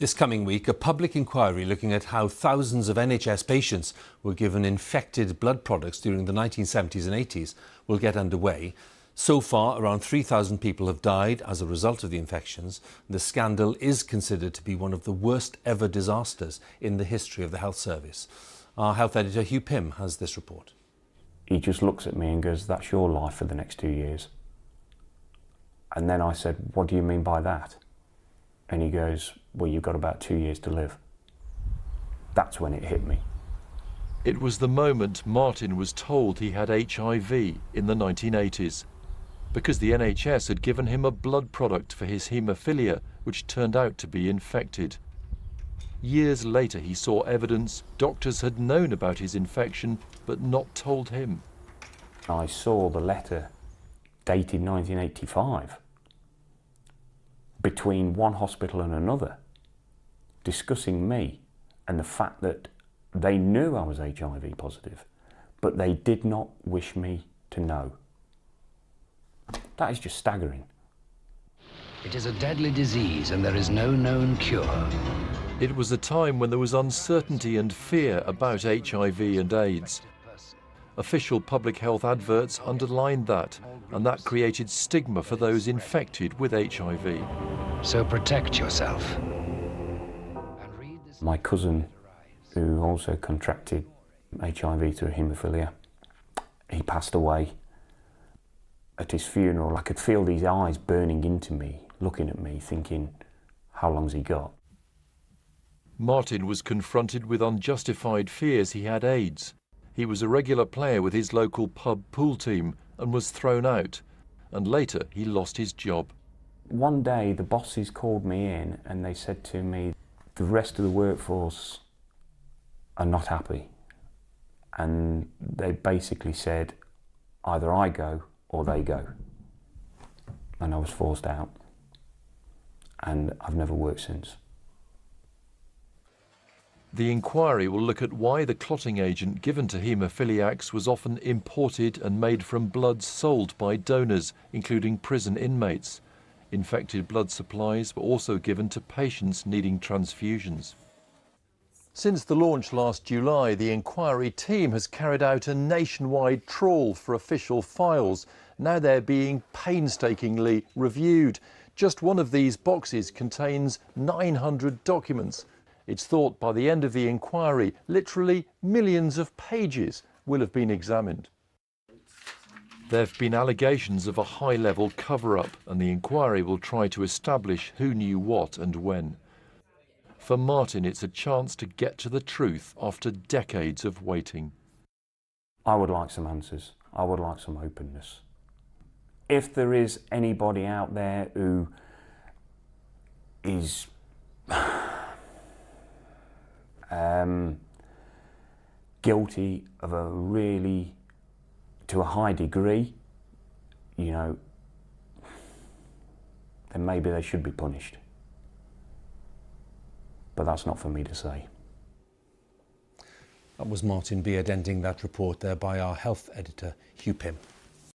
This coming week, a public inquiry looking at how thousands of NHS patients were given infected blood products during the 1970s and 80s will get underway. So far, around 3,000 people have died as a result of the infections. The scandal is considered to be one of the worst ever disasters in the history of the health service. Our health editor Hugh Pym has this report. He just looks at me and goes, "That's your life for the next 2 years." And then I said, "What do you mean by that?" And he goes, "Well, you've got about 2 years to live." That's when it hit me. It was the moment Martin was told he had HIV in the 1980s, because the NHS had given him a blood product for his haemophilia, which turned out to be infected. Years later, he saw evidence doctors had known about his infection, but not told him. I saw the letter dated 1985 between one hospital and another, discussing me and the fact that they knew I was HIV positive, but they did not wish me to know. That is just staggering. It is a deadly disease and there is no known cure. It was a time when there was uncertainty and fear about HIV and AIDS. Official public health adverts underlined that, and that created stigma for those infected with HIV. So protect yourself. My cousin, who also contracted HIV through haemophilia, he passed away. At his funeral, I could feel these eyes burning into me, looking at me, thinking, how long's he got? Martin was confronted with unjustified fears he had AIDS. He was a regular player with his local pub pool team and was thrown out, and later he lost his job. One day the bosses called me in and they said to me, the rest of the workforce are not happy. And they basically said, either I go or they go. And I was forced out. And I've never worked since. The inquiry will look at why the clotting agent given to haemophiliacs was often imported and made from blood sold by donors, including prison inmates. Infected blood supplies were also given to patients needing transfusions. Since the launch last July, the inquiry team has carried out a nationwide trawl for official files. Now they're being painstakingly reviewed. Just one of these boxes contains 900 documents. It's thought by the end of the inquiry, literally millions of pages will have been examined. There have been allegations of a high-level cover-up, and the inquiry will try to establish who knew what and when. For Martin, it's a chance to get to the truth after decades of waiting. I would like some answers. I would like some openness. If there is anybody out there who is guilty of to a high degree, you know, then maybe they should be punished. But that's not for me to say. That was Martin Beard ending that report there by our health editor Hugh Pym.